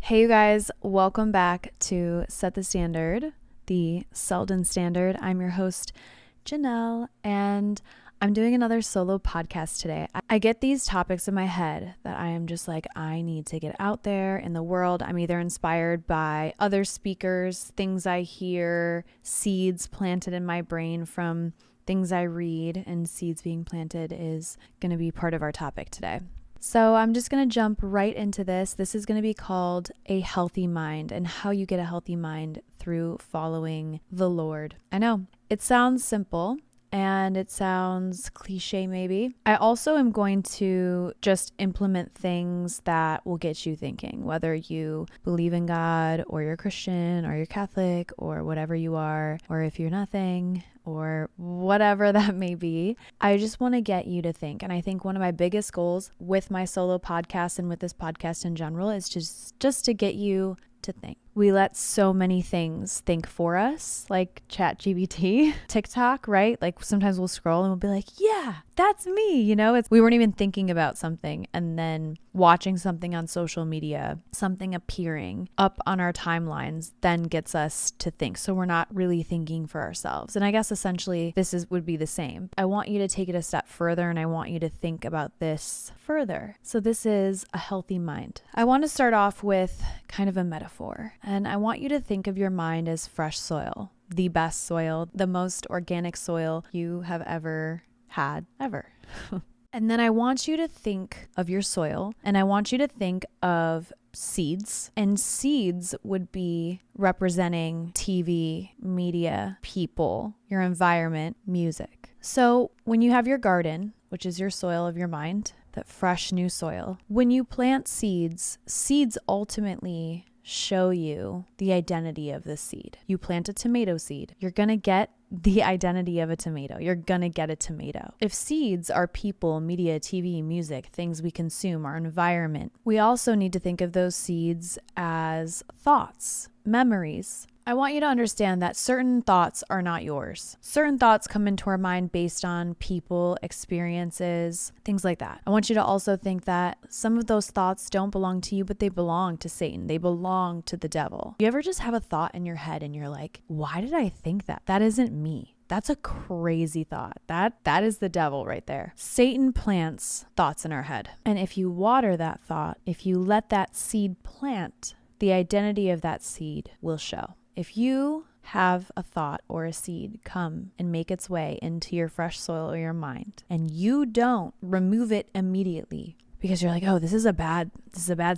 Hey, you guys, welcome back to Set the Standard, the Selden Standard. I'm your host, Genelle, and I'm doing another solo podcast today. I get these topics in my head that I am just like, I need to get out there in the world. I'm either inspired by other speakers, things I hear, seeds planted in my brain from things I read, and seeds being planted is going to be part of our topic today. So I'm just going to jump right into this. This is going to be called A Healthy Mind and how you get a healthy mind through following the Lord. I know it sounds simple and it sounds cliche maybe. I also am going to just implement things that will get you thinking, whether you believe in God or you're Christian or you're Catholic or whatever you are, or if you're nothing or whatever that may be. I just want to get you to think. And I think one of my biggest goals with my solo podcast and with this podcast in general is just to get you to think. We let so many things think for us, like ChatGPT, TikTok, right? Like sometimes we'll scroll and we'll be like, yeah, that's me. You know, we weren't even thinking about something. And then watching something on social media, something appearing up on our timelines then gets us to think. So we're not really thinking for ourselves. And I guess essentially would be the same. I want you to take it a step further and I want you to think about this further. So this is a healthy mind. I want to start off with kind of a metaphor. And I want you to think of your mind as fresh soil, the best soil, the most organic soil you have ever had, ever. And then I want you to think of your soil and I want you to think of seeds. And seeds would be representing TV, media, people, your environment, music. So when you have your garden, which is your soil of your mind, that fresh new soil, when you plant seeds, seeds ultimately show you the identity of the seed. You plant a tomato seed, you're going to get the identity of a tomato. You're going to get a tomato. If seeds are people, media, TV, music, things we consume, our environment, we also need to think of those seeds as thoughts, memories. I want you to understand that certain thoughts are not yours. Certain thoughts come into our mind based on people, experiences, things like that. I want you to also think that some of those thoughts don't belong to you, but they belong to Satan. They belong to the devil. You ever just have a thought in your head and you're like, why did I think that? That isn't me. That's a crazy thought. That is the devil right there. Satan plants thoughts in our head. And if you water that thought, if you let that seed plant, the identity of that seed will show. If you have a thought or a seed come and make its way into your fresh soil or your mind, and you don't remove it immediately because you're like, oh, this is a bad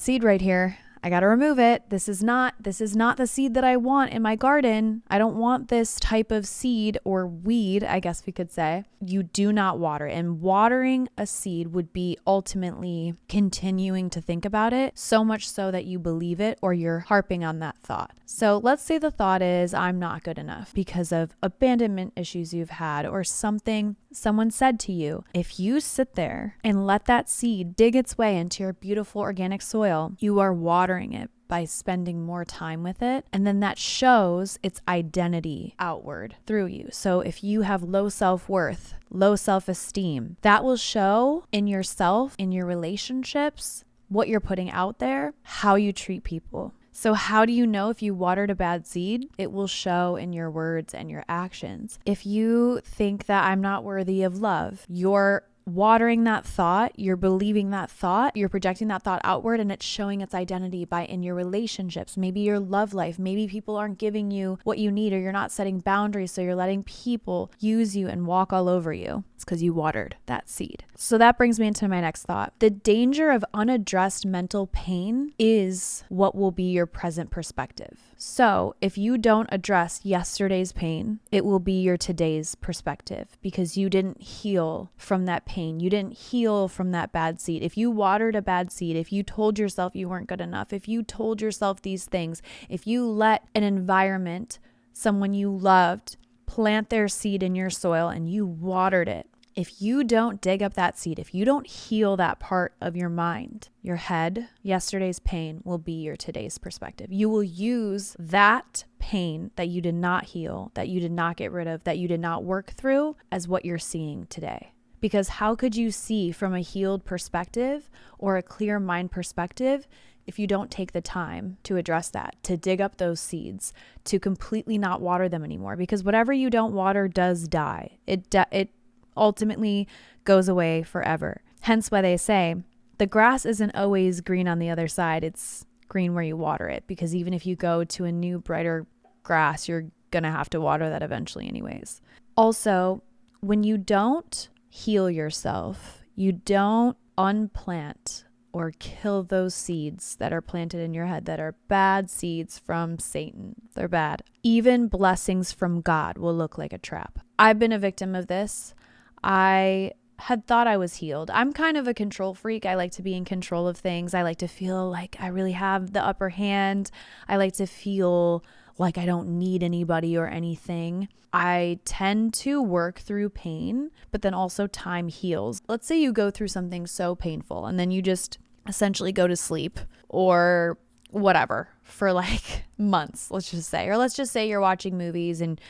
seed right here. I got to remove it. This is not the seed that I want in my garden. I don't want this type of seed or weed, I guess we could say. You do not water. And watering a seed would be ultimately continuing to think about it, so much so that you believe it or you're harping on that thought. So let's say the thought is, I'm not good enough because of abandonment issues you've had or something someone said to you. If you sit there and let that seed dig its way into your beautiful organic soil, you are watering it by spending more time with it. And then that shows its identity outward through you. So if you have low self-worth, low self-esteem, that will show in yourself, in your relationships, what you're putting out there, how you treat people. So how do you know if you watered a bad seed? It will show in your words and your actions. If you think that I'm not worthy of love, you're watering that thought, you're believing that thought, you're projecting that thought outward, and it's showing its identity by in your relationships, maybe your love life, maybe people aren't giving you what you need or you're not setting boundaries, so you're letting people use you and walk all over you. It's because you watered that seed. So that brings me into my next thought. The danger of unaddressed mental pain is what will be your present perspective. So if you don't address yesterday's pain, it will be your today's perspective because you didn't heal from that pain. You didn't heal from that bad seed. If you watered a bad seed, if you told yourself you weren't good enough, if you told yourself these things, if you let an environment, someone you loved, plant their seed in your soil and you watered it, if you don't dig up that seed, if you don't heal that part of your mind, your head, yesterday's pain will be your today's perspective. You will use that pain that you did not heal, that you did not get rid of, that you did not work through as what you're seeing today. Because how could you see from a healed perspective or a clear mind perspective if you don't take the time to address that, to dig up those seeds, to completely not water them anymore, because whatever you don't water does die. It ultimately goes away forever. Hence why they say the grass isn't always green on the other side. It's green where you water it, because even if you go to a new, brighter grass, you're going to have to water that eventually anyways. Also, when you don't heal yourself, you don't unplant or kill those seeds that are planted in your head that are bad seeds from Satan. They're bad. Even blessings from God will look like a trap. I've been a victim of this. I had thought I was healed. I'm kind of a control freak. I like to be in control of things. I like to feel like I really have the upper hand. I like to feel like I don't need anybody or anything. I tend to work through pain, but then also time heals. Let's say you go through something so painful and then you just essentially go to sleep or whatever for like months, let's just say. Or let's just say you're watching movies and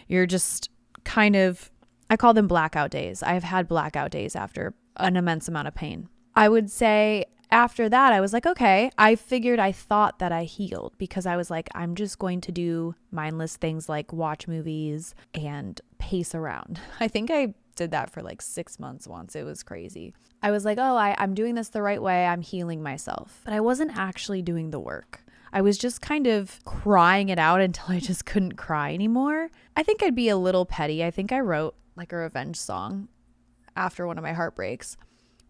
you're just kind of, I call them blackout days. I've had blackout days after an immense amount of pain. I would say after that, I was like, okay, I thought that I healed, because I was like, I'm just going to do mindless things like watch movies and pace around. I think I did that for like 6 months once. It was crazy. I was like, oh, I'm doing this the right way. I'm healing myself. But I wasn't actually doing the work. I was just kind of crying it out until I just couldn't cry anymore. I think I'd be a little petty. I think I wrote like a revenge song after one of my heartbreaks.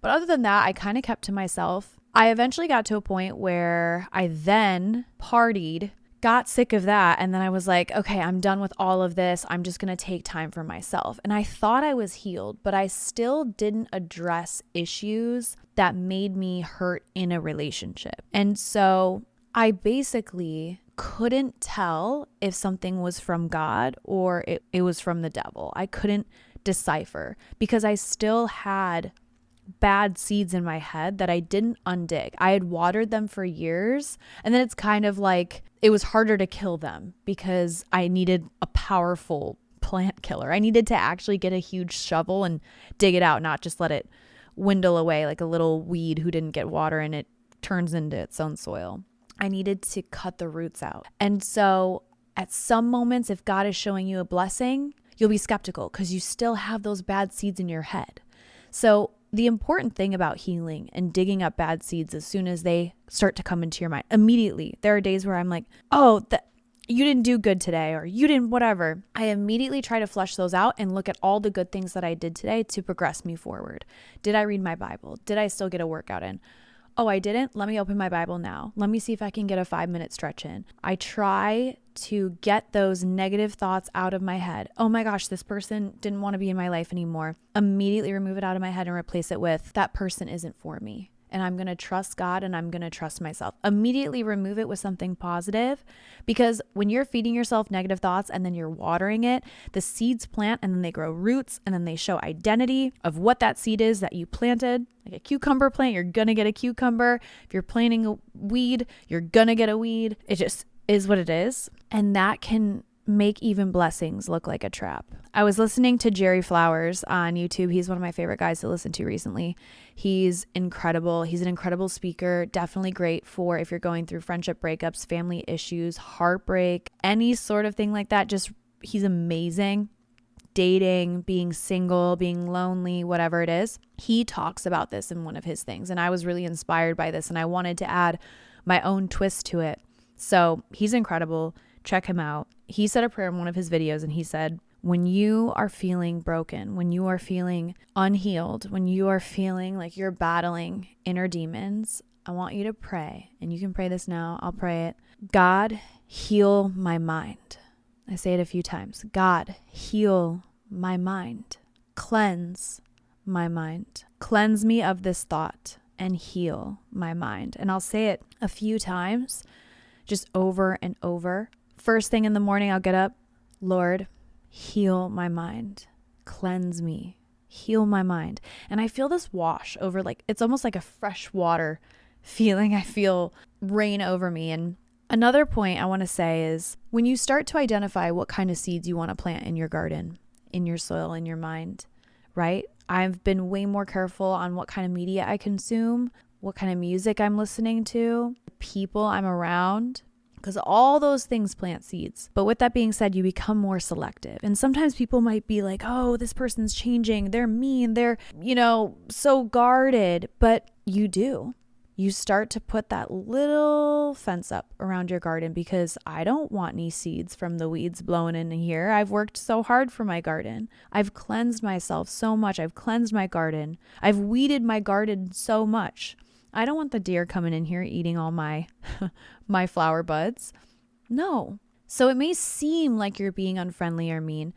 But other than that, I kind of kept to myself. I eventually got to a point where I then partied, got sick of that, and then I was like, okay, I'm done with all of this. I'm just going to take time for myself. And I thought I was healed, but I still didn't address issues that made me hurt in a relationship. And so I basically couldn't tell if something was from God or it was from the devil. I couldn't decipher because I still had bad seeds in my head that I didn't undig. I had watered them for years, and then it's kind of like it was harder to kill them because I needed a powerful plant killer. I needed to actually get a huge shovel and dig it out, not just let it dwindle away like a little weed who didn't get water and it turns into its own soil. I needed to cut the roots out. And so at some moments, if God is showing you a blessing, you'll be skeptical because you still have those bad seeds in your head. So the important thing about healing and digging up bad seeds as soon as they start to come into your mind, immediately, there are days where I'm like, oh, you didn't do good today, or you didn't whatever. I immediately try to flush those out and look at all the good things that I did today to progress me forward. Did I read my Bible? Did I still get a workout in? Oh, I didn't? Let me open my Bible now. Let me see if I can get a 5-minute stretch in. I try to get those negative thoughts out of my head. Oh my gosh, this person didn't want to be in my life anymore. Immediately remove it out of my head and replace it with, that person isn't for me. And I'm going to trust God and I'm going to trust myself. Immediately remove it with something positive, because when you're feeding yourself negative thoughts and then you're watering it, the seeds plant and then they grow roots and then they show identity of what that seed is that you planted. Like a cucumber plant, you're going to get a cucumber. If you're planting a weed, you're going to get a weed. It just is what it is. And that can make even blessings look like a trap. I was listening to Jerry Flowers on YouTube. He's one of my favorite guys to listen to recently. He's incredible. He's an incredible speaker. Definitely great for if you're going through friendship breakups, family issues, heartbreak, any sort of thing like that. Just, he's amazing. Dating, being single, being lonely, whatever it is. He talks about this in one of his things. And I was really inspired by this and I wanted to add my own twist to it. So he's incredible. Check him out. He said a prayer in one of his videos and he said, when you are feeling broken, when you are feeling unhealed, when you are feeling like you're battling inner demons, I want you to pray. And you can pray this now. I'll pray it. God, heal my mind. I say it a few times. God, heal my mind. Cleanse my mind. Cleanse me of this thought and heal my mind. And I'll say it a few times, just over and over. First thing in the morning, I'll get up. Lord, heal my mind. Cleanse me. Heal my mind. And I feel this wash over, like, it's almost like a fresh water feeling. I feel rain over me. And another point I want to say is when you start to identify what kind of seeds you want to plant in your garden, in your soil, in your mind, right? I've been way more careful on what kind of media I consume, what kind of music I'm listening to, the people I'm around, because all those things plant seeds. But with that being said, you become more selective. And sometimes people might be like, oh, this person's changing. They're mean. They're, so guarded. But you do. You start to put that little fence up around your garden, because I don't want any seeds from the weeds blowing in here. I've worked so hard for my garden. I've cleansed myself so much. I've cleansed my garden. I've weeded my garden so much. I don't want the deer coming in here eating all my my flower buds. No. So it may seem like you're being unfriendly or mean,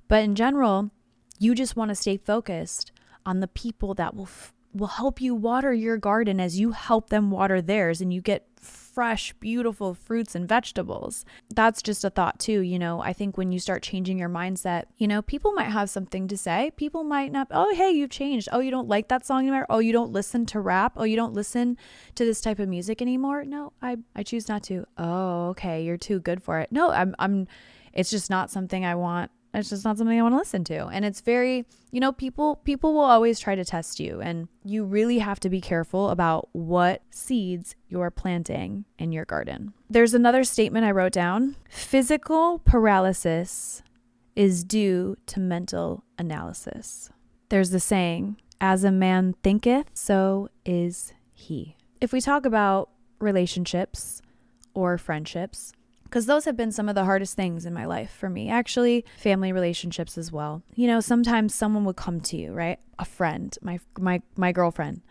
but in general, you just want to stay focused on the people that will help you water your garden as you help them water theirs, and you get fresh, beautiful fruits and vegetables. That's just a thought too. I think when you start changing your mindset, people might have something to say. People might not. Oh, hey, you've changed. Oh, you don't like that song anymore. Oh, you don't listen to rap. Oh, you don't listen to this type of music anymore. No, I choose not to. Oh, okay. You're too good for it. No, it's just not something I want. It's just not something I want to listen to. And it's very, people will always try to test you, and you really have to be careful about what seeds you're planting in your garden. There's another statement I wrote down. Physical paralysis is due to mental analysis. There's the saying, as a man thinketh, so is he. If we talk about relationships or friendships, because those have been some of the hardest things in my life for me. Actually, family relationships as well. Sometimes someone would come to you, right? A friend, my girlfriend,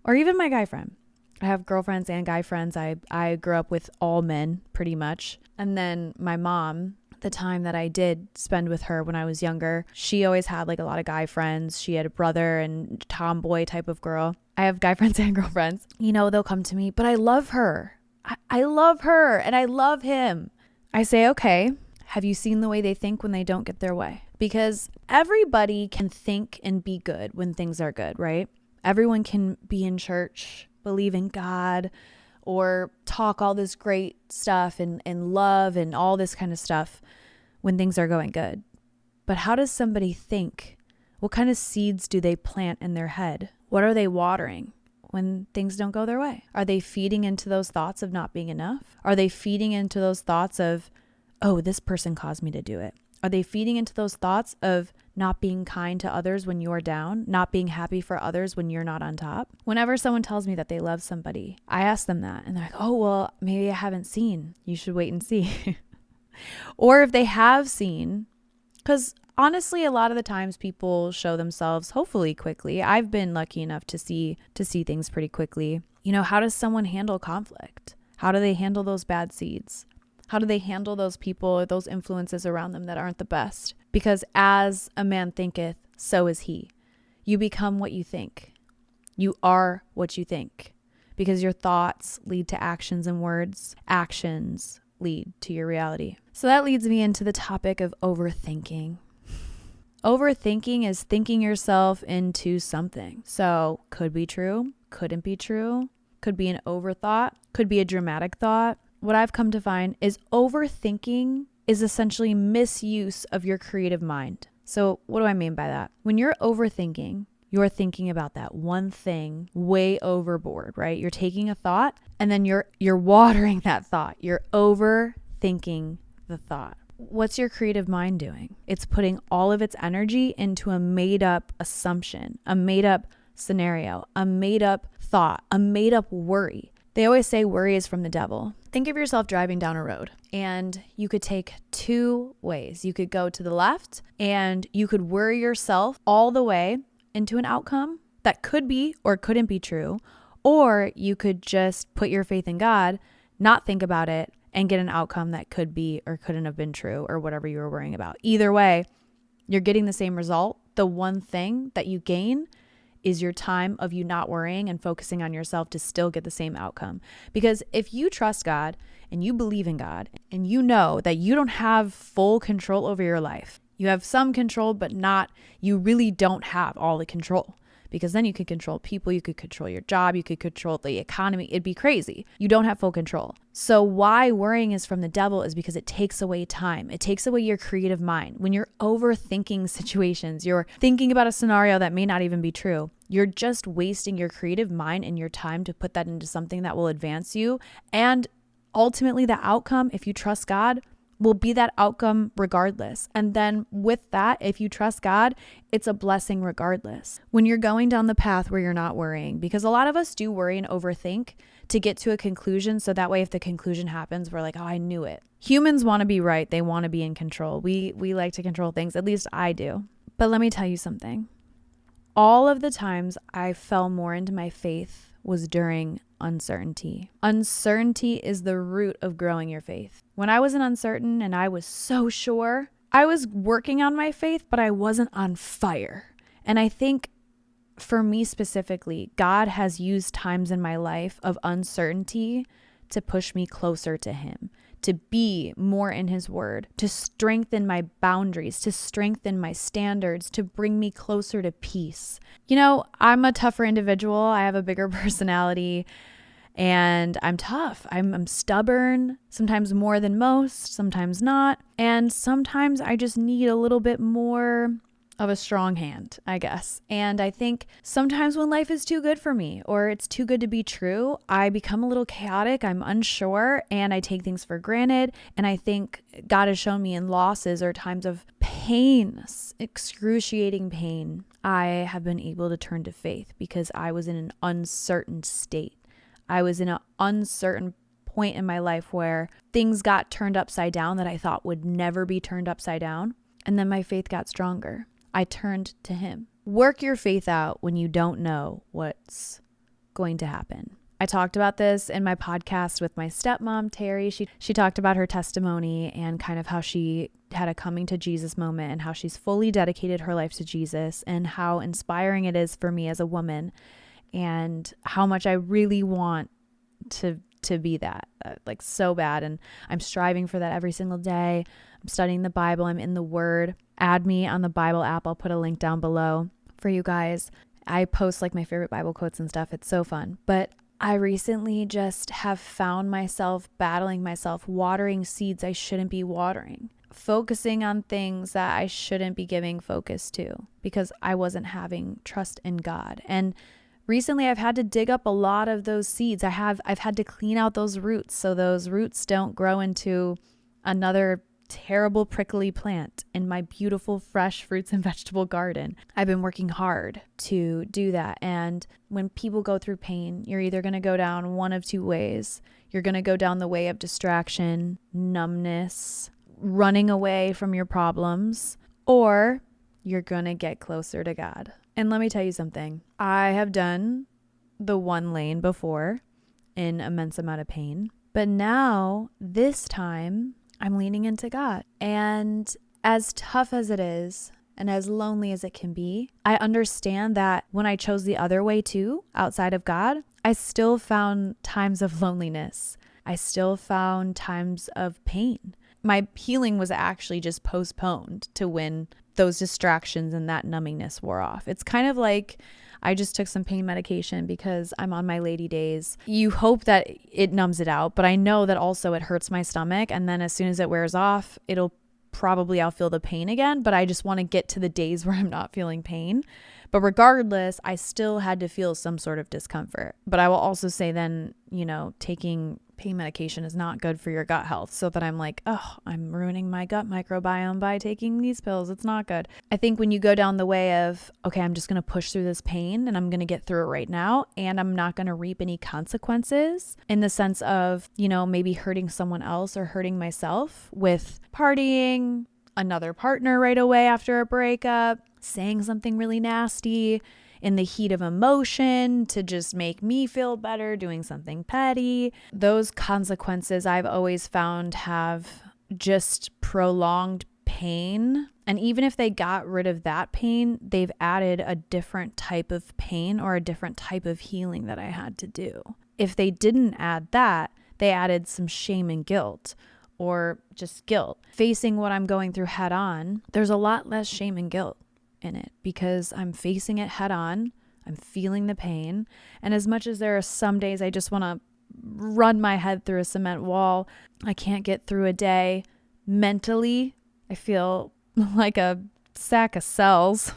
or even my guy friend. I have girlfriends and guy friends. I grew up with all men pretty much. And then my mom, the time that I did spend with her when I was younger, she always had like a lot of guy friends. She had a brother and tomboy type of girl. I have guy friends and girlfriends. They'll come to me, but I love her. I love her and I love him. I say, okay, have you seen the way they think when they don't get their way? Because everybody can think and be good when things are good, right? Everyone can be in church, believe in God, or talk all this great stuff and love and all this kind of stuff when things are going good. But how does somebody think? What kind of seeds do they plant in their head? What are they watering when things don't go their way? Are they feeding into those thoughts of not being enough? Are they feeding into those thoughts of, oh, this person caused me to do it? Are they feeding into those thoughts of not being kind to others when you're down, not being happy for others when you're not on top? Whenever someone tells me that they love somebody, I ask them that and they're like, oh, well, maybe I haven't seen. You should wait and see. Or if they have seen, because honestly, a lot of the times people show themselves hopefully quickly. I've been lucky enough to see things pretty quickly. How does someone handle conflict? How do they handle those bad seeds? How do they handle those people or those influences around them that aren't the best? Because as a man thinketh, so is he. You become what you think. You are what you think. Because your thoughts lead to actions and words. Actions lead to your reality. So that leads me into the topic of overthinking. Overthinking is thinking yourself into something. So could be true, couldn't be true, could be an overthought, could be a dramatic thought. What I've come to find is overthinking is essentially misuse of your creative mind. So what do I mean by that? When you're overthinking, you're thinking about that one thing way overboard, right? You're taking a thought and then you're watering that thought. You're overthinking the thought. What's your creative mind doing? It's putting all of its energy into a made up assumption, a made up scenario, a made up thought, a made up worry. They always say worry is from the devil. Think of yourself driving down a road and you could take two ways. You could go to the left and you could worry yourself all the way into an outcome that could be or couldn't be true, or you could just put your faith in God, not think about it, and get an outcome that could be or couldn't have been true or whatever you were worrying about. Either way, you're getting the same result. The one thing that you gain is your time of you not worrying and focusing on yourself to still get the same outcome. Because if you trust God and you believe in God and you know that you don't have full control over your life, you have some control, but you really don't have all the control. Because then you could control people, you could control your job, you could control the economy. It'd be crazy. You don't have full control. So why worrying is from the devil is because it takes away time. It takes away your creative mind. When you're overthinking situations, you're thinking about a scenario that may not even be true. You're just wasting your creative mind and your time to put that into something that will advance you. And ultimately, the outcome, if you trust God, will be that outcome regardless. And then with that, if you trust God, it's a blessing regardless. When you're going down the path where you're not worrying, because a lot of us do worry and overthink to get to a conclusion. So that way, if the conclusion happens, we're like, oh, I knew it. Humans want to be right. They want to be in control. We like to control things. At least I do. But let me tell you something. All of the times I fell more into my faith was during uncertainty. Uncertainty is the root of growing your faith. When I wasn't uncertain and I was so sure, I was working on my faith, but I wasn't on fire. And I think for me specifically, God has used times in my life of uncertainty to push me closer to Him, to be more in His word, to strengthen my boundaries, to strengthen my standards, to bring me closer to peace. You know, I'm a tougher individual. I have a bigger personality and I'm tough. I'm stubborn, sometimes more than most, sometimes not. And sometimes I just need a little bit more of a strong hand, I guess. And I think sometimes when life is too good for me or it's too good to be true, I become a little chaotic, I'm unsure, and I take things for granted. And I think God has shown me in losses or times of pain, excruciating pain, I have been able to turn to faith because I was in an uncertain state. I was in an uncertain point in my life where things got turned upside down that I thought would never be turned upside down. And then my faith got stronger. I turned to Him. Work your faith out when you don't know what's going to happen. I talked about this in my podcast with my stepmom, Terry. She talked about her testimony and kind of how she had a coming to Jesus moment and how she's fully dedicated her life to Jesus and how inspiring it is for me as a woman and how much I really want to be that, like so bad. And I'm striving for that every single day. I'm studying the Bible. I'm in the Word. Add me on the Bible app. I'll put a link down below for you guys. I post like my favorite Bible quotes and stuff. It's so fun. But I recently just have found myself battling myself, watering seeds I shouldn't be watering, focusing on things that I shouldn't be giving focus to because I wasn't having trust in God. And recently I've had to dig up a lot of those seeds. I've had to clean out those roots so those roots don't grow into another terrible prickly plant in my beautiful fresh fruits and vegetable garden. I've been working hard to do that. And when people go through pain, you're either going to go down one of two ways. You're going to go down the way of distraction, numbness, running away from your problems, or you're going to get closer to God. And let me tell you something. I have done the one lane before in immense amount of pain, but now this time I'm leaning into God. And as tough as it is and as lonely as it can be, I understand that when I chose the other way too, outside of God, I still found times of loneliness. I still found times of pain. My healing was actually just postponed to when those distractions and that numbingness wore off. It's kind of like I just took some pain medication because I'm on my lady days. You hope that it numbs it out, but I know that also it hurts my stomach. And then as soon as it wears off, I'll feel the pain again, but I just want to get to the days where I'm not feeling pain. But regardless, I still had to feel some sort of discomfort. But I will also say then, taking pain medication is not good for your gut health. So that I'm like, oh, I'm ruining my gut microbiome by taking these pills. It's not good. I think when you go down the way of, okay, I'm just going to push through this pain and I'm going to get through it right now. And I'm not going to reap any consequences in the sense of, maybe hurting someone else or hurting myself with partying, another partner right away after a breakup, saying something really nasty in the heat of emotion to just make me feel better, doing something petty. Those consequences I've always found have just prolonged pain. And even if they got rid of that pain, they've added a different type of pain or a different type of healing that I had to do. If they didn't add that, they added some shame and guilt or just guilt. Facing what I'm going through head on, there's a lot less shame and guilt in it because I'm facing it head on. I'm feeling the pain. And as much as there are some days I just want to run my head through a cement wall, I can't get through a day. Mentally, I feel like a sack of cells.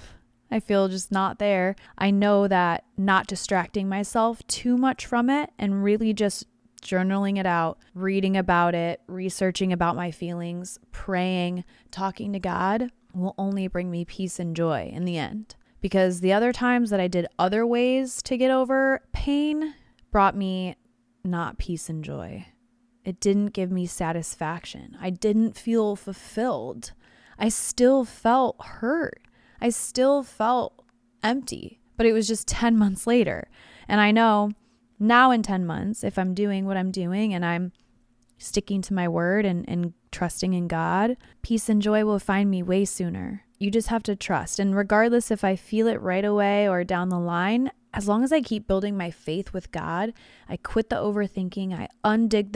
I feel just not there. I know that not distracting myself too much from it and really just journaling it out, reading about it, researching about my feelings, praying, talking to God will only bring me peace and joy in the end. Because the other times that I did other ways to get over pain brought me not peace and joy. It didn't give me satisfaction. I didn't feel fulfilled. I still felt hurt. I still felt empty, but it was just 10 months later. And I know now in 10 months, if I'm doing what I'm doing and I'm sticking to my word and trusting in God, peace and joy will find me way sooner. You just have to trust. And regardless if I feel it right away or down the line, as long as I keep building my faith with God, I quit the overthinking, I undig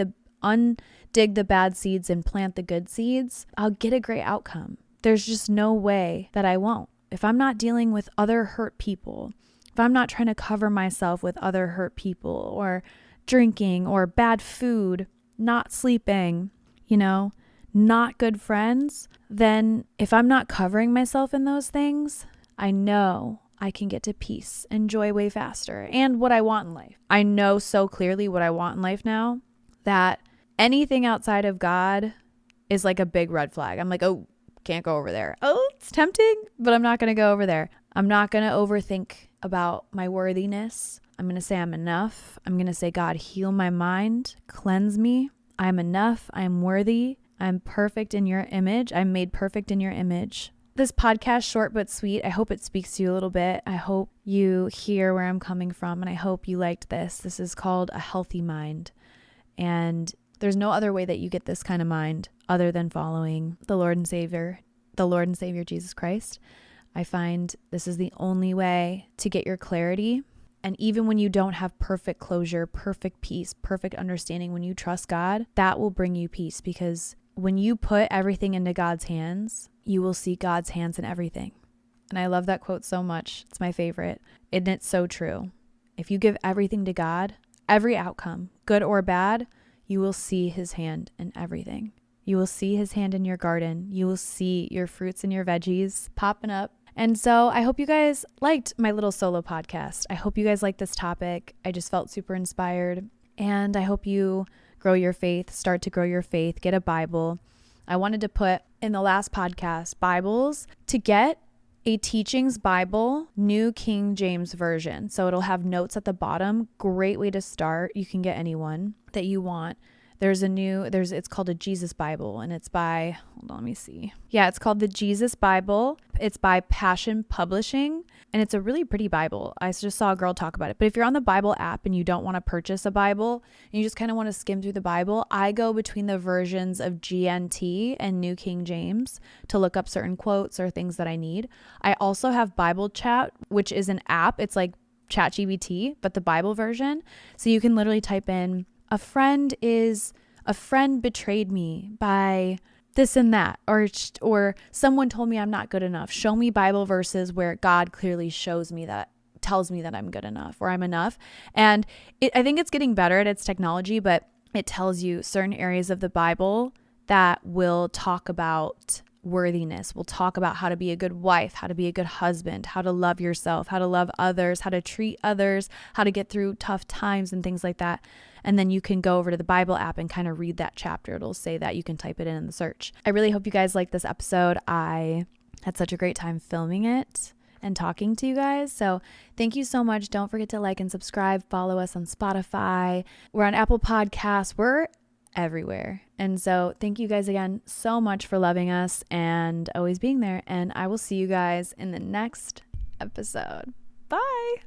the bad seeds and plant the good seeds, I'll get a great outcome. There's just no way that I won't. If I'm not dealing with other hurt people, if I'm not trying to cover myself with other hurt people or drinking or bad food, not sleeping, not good friends, then if I'm not covering myself in those things, I know I can get to peace and joy way faster and what I want in life. I know so clearly what I want in life now that anything outside of God is like a big red flag. I'm like, oh, can't go over there. Oh, it's tempting, but I'm not going to go over there. I'm not going to overthink about my worthiness. I'm going to say I'm enough. I'm going to say, God, heal my mind, cleanse me. I'm enough. I'm worthy. I'm perfect in your image. I'm made perfect in your image. This podcast, short but sweet, I hope it speaks to you a little bit. I hope you hear where I'm coming from, and I hope you liked this. This is called a healthy mind. And there's no other way that you get this kind of mind other than following the Lord and Savior Jesus Christ. I find this is the only way to get your clarity. And even when you don't have perfect closure, perfect peace, perfect understanding, when you trust God, that will bring you peace, because when you put everything into God's hands, you will see God's hands in everything. And I love that quote so much. It's my favorite. And it's so true. If you give everything to God, every outcome, good or bad, you will see his hand in everything. You will see his hand in your garden. You will see your fruits and your veggies popping up. And so I hope you guys liked my little solo podcast. I hope you guys liked this topic. I just felt super inspired. And I hope you grow your faith, start to grow your faith, get a Bible. I wanted to put in the last podcast, Bibles, to get a Teachings Bible, New King James Version. So it'll have notes at the bottom. Great way to start. You can get any one that you want. It's called a Jesus Bible, and it's by, hold on, let me see. Yeah, it's called the Jesus Bible. It's by Passion Publishing, and it's a really pretty Bible. I just saw a girl talk about it. But if you're on the Bible app and you don't want to purchase a Bible, and you just kind of want to skim through the Bible, I go between the versions of GNT and New King James to look up certain quotes or things that I need. I also have Bible Chat, which is an app. It's like ChatGPT, but the Bible version. So you can literally type in, a friend betrayed me by this and that, or someone told me I'm not good enough. Show me Bible verses where God clearly shows me that, tells me that I'm good enough or I'm enough. And I think it's getting better at its technology, but it tells you certain areas of the Bible that will talk about worthiness. We'll talk about how to be a good wife, how to be a good husband, how to love yourself, how to love others, how to treat others, how to get through tough times and things like that. And then you can go over to the Bible app and kind of read that chapter. It'll say that. You can type it in the search. I really hope you guys like this episode. I had such a great time filming it and talking to you guys. So thank you so much. Don't forget to like and subscribe. Follow us on Spotify. We're on Apple Podcasts. We're everywhere. And so thank you guys again so much for loving us and always being there. And I will see you guys in the next episode. Bye.